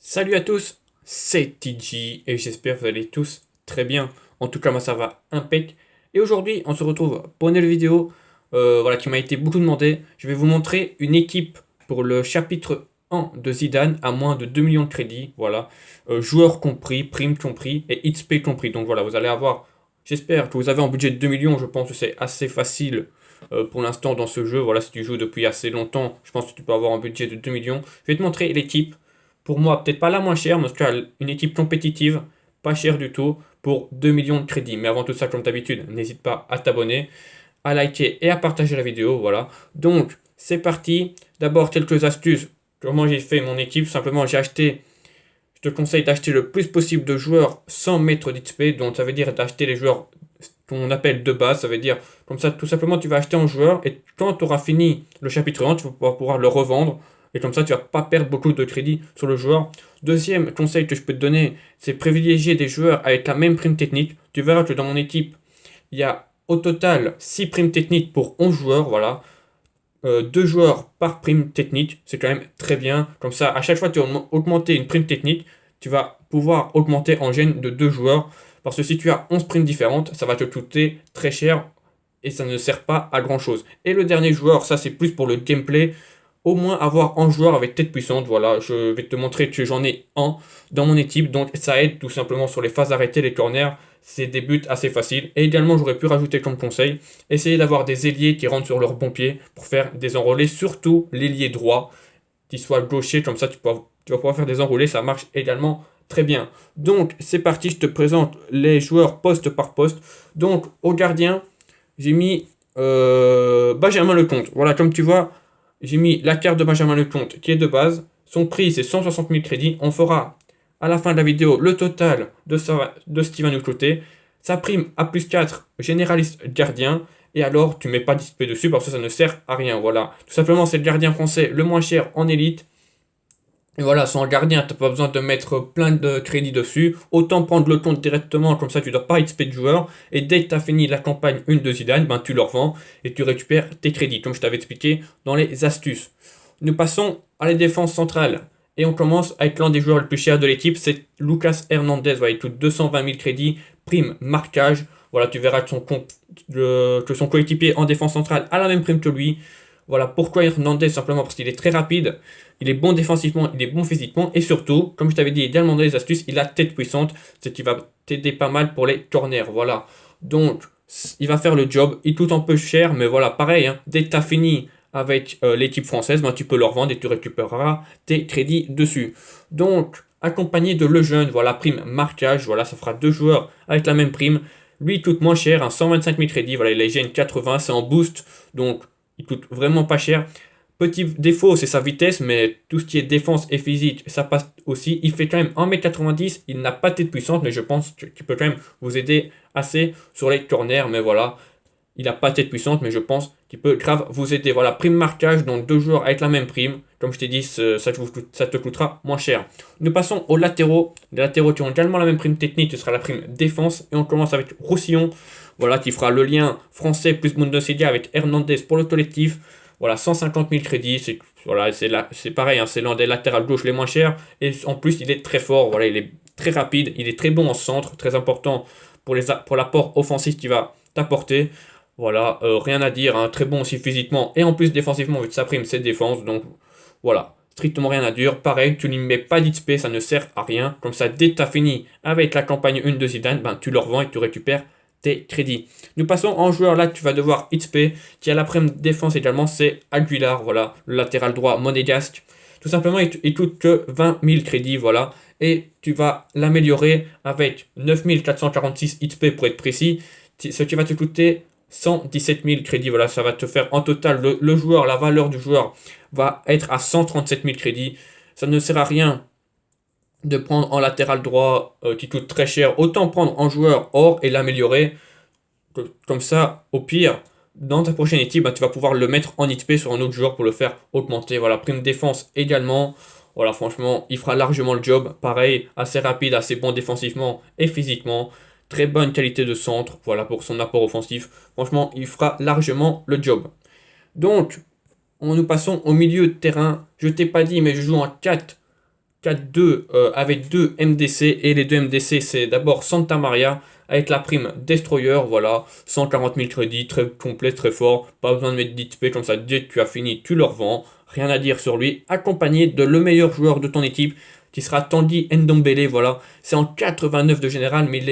Salut à tous, c'est TG et j'espère que vous allez tous très bien. En tout cas, moi ça va impec. Et aujourd'hui, on se retrouve pour une nouvelle vidéo qui m'a été beaucoup demandé. Je vais vous montrer une équipe pour le chapitre 1 de Zidane à moins de 2 millions de crédits. Voilà, joueurs compris, primes compris et XP compris. Donc voilà, vous allez avoir, j'espère que vous avez un budget de 2 millions. Je pense que c'est assez facile pour l'instant dans ce jeu. Voilà, si tu joues depuis assez longtemps, je pense que tu peux avoir un budget de 2 millions. Je vais te montrer l'équipe. Pour moi, peut-être pas la moins chère, mais en tout cas, une équipe compétitive, pas chère du tout, pour 2 millions de crédits. Mais avant tout ça, comme d'habitude, n'hésite pas à t'abonner, à liker et à partager la vidéo. Voilà. Donc, c'est parti. D'abord, quelques astuces. Comment j'ai fait mon équipe? Simplement, je te conseille d'acheter le plus possible de joueurs sans mettre d'XP. Donc, ça veut dire d'acheter les joueurs qu'on appelle de base. Ça veut dire, comme ça, tout simplement, tu vas acheter un joueur et quand tu auras fini le chapitre 1, tu vas pouvoir le revendre. Et comme ça, tu vas pas perdre beaucoup de crédit sur le joueur. Deuxième conseil que je peux te donner, c'est privilégier des joueurs avec la même prime technique. Tu verras que dans mon équipe, il y a au total 6 primes techniques pour 11 joueurs. Voilà. 2 joueurs par prime technique, c'est quand même très bien. Comme ça, à chaque fois que tu vas augmenter une prime technique, tu vas pouvoir augmenter en gêne de 2 joueurs. Parce que si tu as 11 primes différentes, ça va te coûter très cher et ça ne sert pas à grand chose. Et le dernier joueur, ça c'est plus pour le gameplay. Au moins avoir un joueur avec tête puissante. Voilà, je vais te montrer que j'en ai un dans mon équipe. Donc ça aide tout simplement sur les phases arrêtées, les corners. C'est des buts assez faciles. Et également, j'aurais pu rajouter comme conseil, essayer d'avoir des ailiers qui rentrent sur leur bon pied pour faire des enrôlés, surtout l'ailier droit, qui soit gaucher, comme ça tu vas pouvoir faire des enrôlés, ça marche également très bien. Donc c'est parti, je te présente les joueurs poste par poste. Donc au gardien, j'ai mis Benjamin Lecomte. Voilà, comme tu vois, j'ai mis la carte de Benjamin Lecomte qui est de base. Son prix c'est 160 000 crédits. On fera à la fin de la vidéo le total de ce qui va nous coûter. Sa prime à plus 4, généraliste gardien. Et alors, tu mets pas d'XP dessus parce que ça ne sert à rien. Voilà. Tout simplement, c'est le gardien français le moins cher en élite. Et voilà, sans gardien, t'as pas besoin de mettre plein de crédits dessus. Autant prendre le compte directement, comme ça tu dois pas XP de joueur. Et dès que tu as fini la campagne 1 de Zidane, ben, tu le revends et tu récupères tes crédits, comme je t'avais expliqué dans les astuces. Nous passons à la défense centrale. Et on commence avec l'un des joueurs les plus chers de l'équipe, c'est Lucas Hernandez. Voilà, il coûte 220 000 crédits, prime marquage. Voilà, tu verras que son coéquipier en défense centrale a la même prime que lui. Voilà pourquoi Hernandez, simplement parce qu'il est très rapide, il est bon défensivement, il est bon physiquement, et surtout, comme je t'avais dit également dans les astuces, il a tête puissante, ce qui va t'aider pas mal pour les corners. Voilà. Donc, il va faire le job, il coûte un peu cher, mais voilà, pareil, hein, dès que tu as fini avec l'équipe française, ben, tu peux le revendre et tu récupéreras tes crédits dessus. Donc, accompagné de Lejeune, voilà, prime marquage, voilà, ça fera deux joueurs avec la même prime. Lui, il coûte moins cher, hein, 125 000 crédits, voilà, il a GN 80, c'est en boost, donc il coûte vraiment pas cher. Petit défaut, c'est sa vitesse, mais tout ce qui est défense et physique, ça passe aussi. Il fait quand même 1m90, il n'a pas de tête puissante, mais je pense qu'il peut quand même vous aider assez sur les corners. Mais voilà, il n'a pas de tête puissante, mais je pense qu'il peut grave vous aider. Voilà, prime marquage, donc deux joueurs avec la même prime. Comme je t'ai dit, ça te coûtera moins cher. Nous passons aux latéraux. Les latéraux qui ont également la même prime technique, ce sera la prime défense. Et on commence avec Roussillon, voilà, qui fera le lien français plus Bundesliga avec Hernandez pour le collectif. Voilà, 150 000 crédits, c'est pareil, hein, c'est l'un des latérales gauche les moins chers. Et en plus, il est très fort, voilà, il est très rapide, il est très bon en centre, très important pour l'apport offensif qu'il va t'apporter. Voilà, rien à dire, hein, très bon aussi physiquement et en plus défensivement, vu que sa prime, c'est défense. Donc voilà, strictement rien à dire. Pareil, tu n'y mets pas d'XP, ça ne sert à rien. Comme ça, dès que tu as fini avec la campagne 1 de Zidane, ben, tu le revends et tu récupères tes crédits. Nous passons en joueur là, tu vas devoir XP, qui a la prime défense également, c'est Aguilar, voilà, le latéral droit monégasque. Tout simplement, il coûte que 20 000 crédits, voilà, et tu vas l'améliorer avec 9 446 XP pour être précis, ce qui va te coûter 117 000 crédits, voilà, ça va te faire en total, le joueur, la valeur du joueur va être à 137 000 crédits. Ça ne sert à rien de prendre en latéral droit qui coûte très cher, autant prendre en joueur or et l'améliorer. Comme ça, au pire, dans ta prochaine équipe, bah, tu vas pouvoir le mettre en XP sur un autre joueur pour le faire augmenter. Voilà, prime défense également. Voilà, franchement, il fera largement le job. Pareil, assez rapide, assez bon défensivement et physiquement. Très bonne qualité de centre, voilà, pour son apport offensif. Franchement, il fera largement le job. Donc, nous passons au milieu de terrain. Je t'ai pas dit, mais je joue en 4 4-2 avec 2 MDC. Et les 2 MDC, c'est d'abord Santa Maria avec la prime Destroyer. Voilà, 140 000 crédits, très complet, très fort. Pas besoin de mettre d'XP, comme ça, dès que tu as fini, tu le revends. Rien à dire sur lui. Accompagné de le meilleur joueur de ton équipe, qui sera Tanguy Ndombele. Voilà, c'est en 89 de général, mais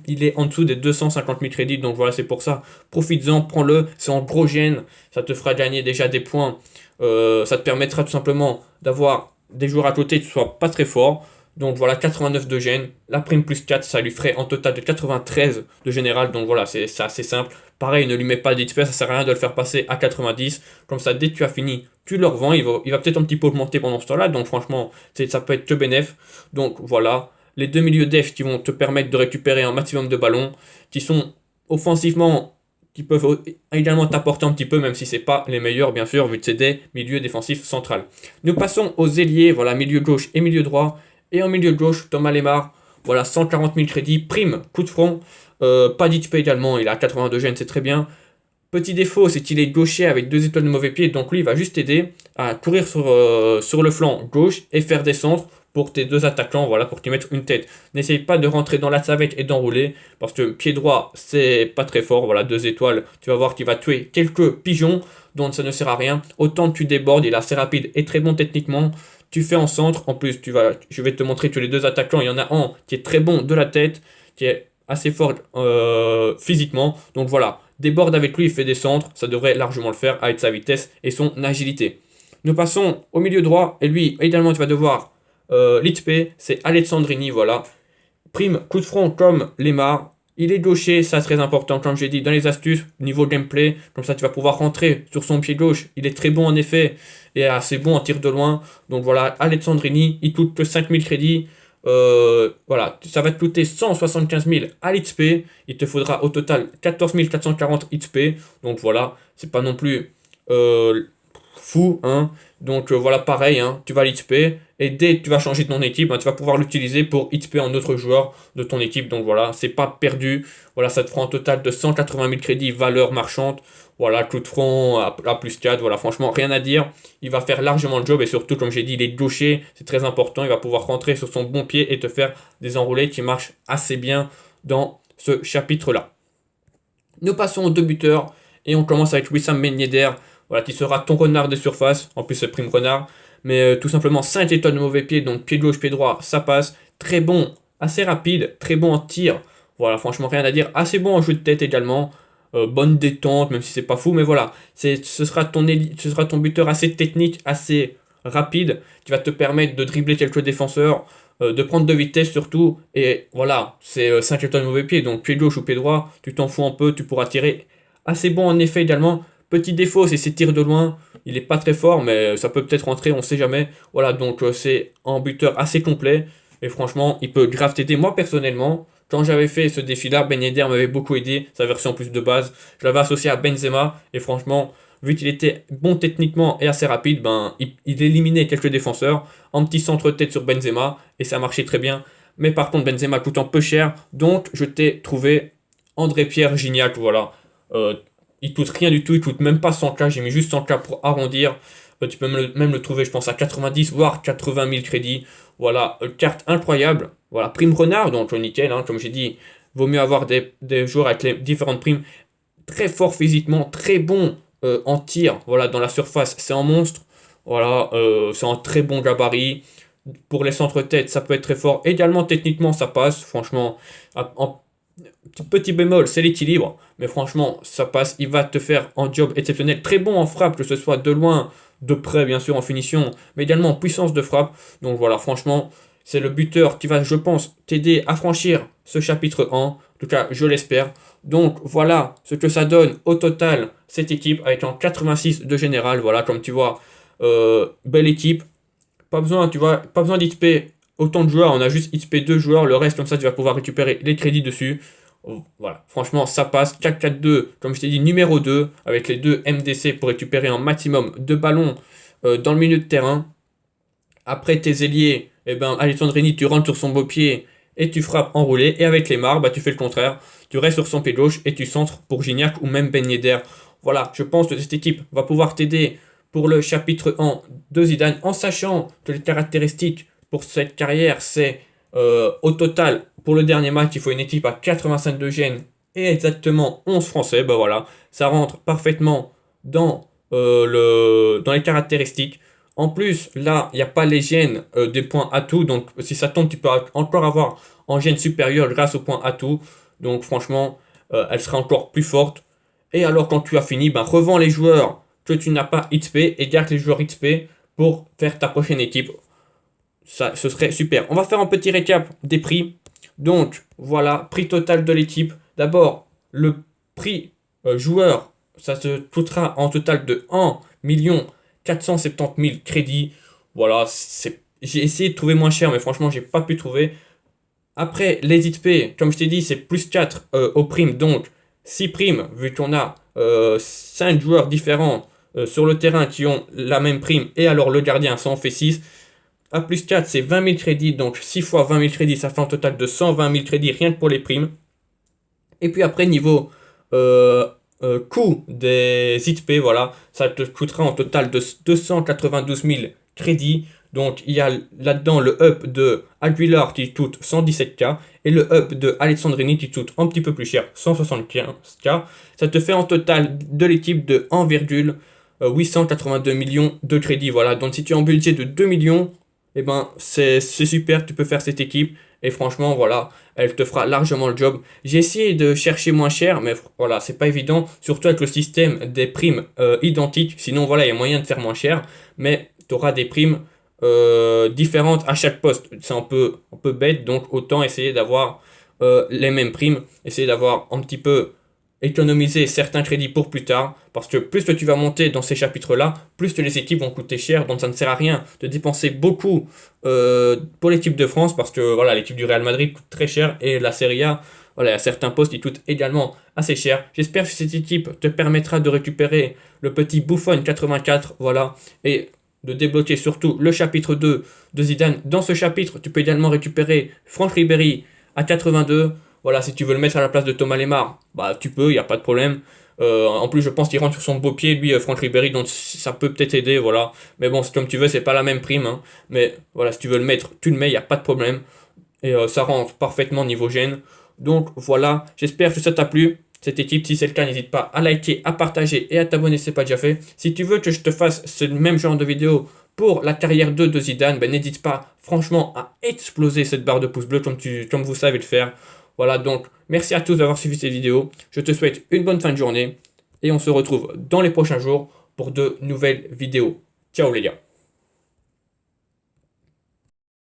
il est en dessous des 250 000 crédits. Donc voilà, c'est pour ça. Profites-en, prends-le. C'est en gros gène. Ça te fera gagner déjà des points. Ça te permettra tout simplement d'avoir des joueurs à côté qui ne soient pas très forts. Donc voilà, 89 de gène. La prime plus 4, ça lui ferait en total de 93 de général. Donc voilà, c'est assez simple. Pareil, ne lui mets pas d'XP, ça sert à rien de le faire passer à 90. Comme ça, dès que tu as fini, tu le revends. Il va peut-être un petit peu augmenter pendant ce temps-là. Donc franchement, ça peut être que bénéf. Donc voilà, les deux milieux def qui vont te permettre de récupérer un maximum de ballons, qui sont offensivement, qui peuvent également t'apporter un petit peu, même si c'est pas les meilleurs, bien sûr, vu que c'est des milieux défensifs central. Nous passons aux ailiers, voilà, milieu gauche et milieu droit. Et en milieu gauche, Thomas Lemar, voilà, 140 000 crédits, prime, coup de front, pas d'XP également, il a 82 gènes, c'est très bien. Petit défaut, c'est qu'il est gaucher avec 2 étoiles de mauvais pied, donc lui, il va juste t'aider à courir sur le flanc gauche et faire des centres pour tes 2 attaquants, voilà, pour qu'ils mettent une tête. N'essaye pas de rentrer dans la savette et d'enrouler, parce que pied droit, c'est pas très fort, voilà, 2 étoiles, tu vas voir qu'il va tuer quelques pigeons, donc ça ne sert à rien. Autant tu débordes, il est assez rapide et très bon techniquement. Tu fais en centre, en plus, je vais te montrer que les 2 attaquants, il y en a un qui est très bon de la tête, qui est assez fort physiquement, donc voilà. Déborde avec lui, il fait des centres, ça devrait largement le faire avec sa vitesse et son agilité. Nous passons au milieu droit, et lui, également, tu vas devoir l'XP, c'est Alessandrini, voilà. Prime, coup de front comme Lemar. Il est gaucher, ça c'est très important, comme j'ai dit, dans les astuces, niveau gameplay, comme ça tu vas pouvoir rentrer sur son pied gauche. Il est très bon en effet, et assez bon en tir de loin. Donc voilà, Alessandrini, il coûte que 5000 crédits. Voilà, ça va te coûter 175 000 à l'XP. Il te faudra au total 14 440 XP. Donc voilà, c'est pas non plus fou, hein. Donc voilà, pareil, hein, tu vas l'XP. Et dès que tu vas changer ton équipe, hein, tu vas pouvoir l'utiliser pour XP en autre joueur de ton équipe. Donc voilà, c'est pas perdu. Voilà, ça te fera un total de 180 000 crédits, valeur marchande. Voilà, coup de front à plus 4. Voilà, franchement, rien à dire. Il va faire largement le job. Et surtout, comme j'ai dit, il est gaucher. C'est très important. Il va pouvoir rentrer sur son bon pied et te faire des enroulés qui marchent assez bien dans ce chapitre-là. Nous passons aux 2 buteurs. Et on commence avec Wissam Ben Yedder. Voilà, qui sera ton renard de surface. En plus, c'est prime renard. Mais tout simplement 5 étoiles de mauvais pied, donc pied gauche, pied droit, ça passe. Très bon, assez rapide, très bon en tir. Voilà, franchement, rien à dire. Assez bon en jeu de tête également. Bonne détente, même si c'est pas fou. Mais voilà, ce sera ton buteur assez technique, assez rapide, qui va te permettre de dribbler quelques défenseurs, de prendre de vitesse surtout. Et voilà, c'est 5 étoiles de mauvais pied, donc pied gauche ou pied droit, tu t'en fous un peu, tu pourras tirer. Assez bon en effet également. Petit défaut, c'est ses tirs de loin. Il est pas très fort, mais ça peut peut-être rentrer, on sait jamais. Voilà, donc c'est un buteur assez complet. Et franchement, il peut grave t'aider. Moi, personnellement, quand j'avais fait ce défi-là, Ben Yedder m'avait beaucoup aidé. Sa version plus de base. Je l'avais associé à Benzema. Et franchement, vu qu'il était bon techniquement et assez rapide, il éliminait quelques défenseurs. Un petit centre-tête sur Benzema. Et ça marchait très bien. Mais par contre, Benzema coûte un peu cher. Donc, je t'ai trouvé André-Pierre Gignac. Voilà. Il coûte rien du tout, il coûte même pas 100K, j'ai mis juste 100K pour arrondir. Tu peux même le trouver, je pense, à 90 voire 80 000 crédits. Voilà, carte incroyable. Voilà, prime renard, donc nickel, hein, comme j'ai dit, vaut mieux avoir des joueurs avec les différentes primes. Très fort physiquement, très bon en tir. Voilà, dans la surface, c'est un monstre. Voilà, c'est un très bon gabarit. Pour les centres-têtes, ça peut être très fort. Également, techniquement, ça passe. Franchement, en petit bémol, c'est l'équilibre. Mais franchement, ça passe. Il va te faire un job exceptionnel. Très bon en frappe, que ce soit de loin, de près, bien sûr, en finition, mais également en puissance de frappe. Donc voilà, franchement, c'est le buteur qui va, je pense, t'aider à franchir ce chapitre 1. En tout cas, je l'espère. Donc voilà ce que ça donne au total, cette équipe, avec un 86 de général. Voilà, comme tu vois, belle équipe. Pas besoin, tu vois, pas besoin d'XP autant de joueurs, on a juste XP 2 joueurs, le reste comme ça tu vas pouvoir récupérer les crédits dessus. Voilà, franchement ça passe. 4-4-2, comme je t'ai dit, numéro 2, avec les 2 MDC pour récupérer un maximum de ballons dans le milieu de terrain. Après tes ailiers, Alessandrini, tu rentres sur son beau pied et tu frappes enroulé. Et avec les Lemar, tu fais le contraire. Tu restes sur son pied gauche et tu centres pour Gignac ou même Ben Yedder. Voilà, je pense que cette équipe va pouvoir t'aider pour le chapitre 1 de Zidane, en sachant que les caractéristiques pour cette carrière, c'est au total, pour le dernier match, il faut une équipe à 85 de gènes et exactement 11 Français. Ben voilà, ça rentre parfaitement dans les caractéristiques. En plus, là, il n'y a pas les gènes des points atout. Donc, si ça tombe, tu peux encore avoir en gène supérieur grâce aux points atout. Donc, franchement, elle sera encore plus forte. Et alors, quand tu as fini, ben, revends les joueurs que tu n'as pas XP et garde les joueurs XP pour faire ta prochaine équipe. Ça, ce serait super. On va faire un petit récap des prix. Donc, voilà, prix total de l'équipe. D'abord, le prix joueur, ça se coûtera en total de 1 470 000 crédits. Voilà, j'ai essayé de trouver moins cher, mais franchement, j'ai pas pu trouver. Après, les XP, comme je t'ai dit, c'est plus 4 aux primes. Donc, 6 primes, vu qu'on a 5 joueurs différents sur le terrain qui ont la même prime. Et alors, le gardien, ça en fait 6. A plus 4, c'est 20 000 crédits. Donc 6 fois 20 000 crédits, ça fait un total de 120 000 crédits rien que pour les primes. Et puis après, niveau coût des XP, voilà, ça te coûtera un total de 292 000 crédits. Donc il y a là-dedans le up de Aguilar qui coûte 117K et le up de Alessandrini qui coûte un petit peu plus cher, 175K. Ça te fait un total de l'équipe de 1,882 millions de crédits. Voilà, donc si tu as un budget de 2 millions, eh ben, c'est super, tu peux faire cette équipe. Et franchement, voilà, elle te fera largement le job. J'ai essayé de chercher moins cher, mais voilà, c'est pas évident. Surtout avec le système des primes identiques. Sinon, voilà, il y a moyen de faire moins cher. Mais tu auras des primes différentes à chaque poste. C'est un peu bête, donc autant essayer d'avoir les mêmes primes. Essayer d'avoir un petit peu économiser certains crédits pour plus tard, parce que plus que tu vas monter dans ces chapitres-là, plus que les équipes vont coûter cher, donc ça ne sert à rien de dépenser beaucoup pour l'équipe de France, parce que voilà, l'équipe du Real Madrid coûte très cher, et la Serie A, voilà, il y a certains postes qui coûtent également assez cher. J'espère que cette équipe te permettra de récupérer le petit Buffon 84, voilà, et de débloquer surtout le chapitre 2 de Zidane. Dans ce chapitre, tu peux également récupérer Franck Ribéry à 82. Voilà, si tu veux le mettre à la place de Thomas Lemar, bah tu peux, il n'y a pas de problème. En plus, je pense qu'il rentre sur son beau pied, lui, Franck Ribéry, donc ça peut peut-être aider, voilà. Mais bon, c'est comme tu veux, c'est pas la même prime, hein. Mais voilà, si tu veux le mettre, tu le mets, il n'y a pas de problème. Et ça rentre parfaitement niveau gène. Donc voilà, j'espère que ça t'a plu, cette équipe. Si c'est le cas, n'hésite pas à liker, à partager et à t'abonner si ce n'est pas déjà fait. Si tu veux que je te fasse ce même genre de vidéo pour la carrière 2 de Zidane, ben n'hésite pas franchement à exploser cette barre de pouce bleu comme vous savez le faire. Voilà, donc merci à tous d'avoir suivi cette vidéo. Je te souhaite une bonne fin de journée et on se retrouve dans les prochains jours pour de nouvelles vidéos. Ciao les gars.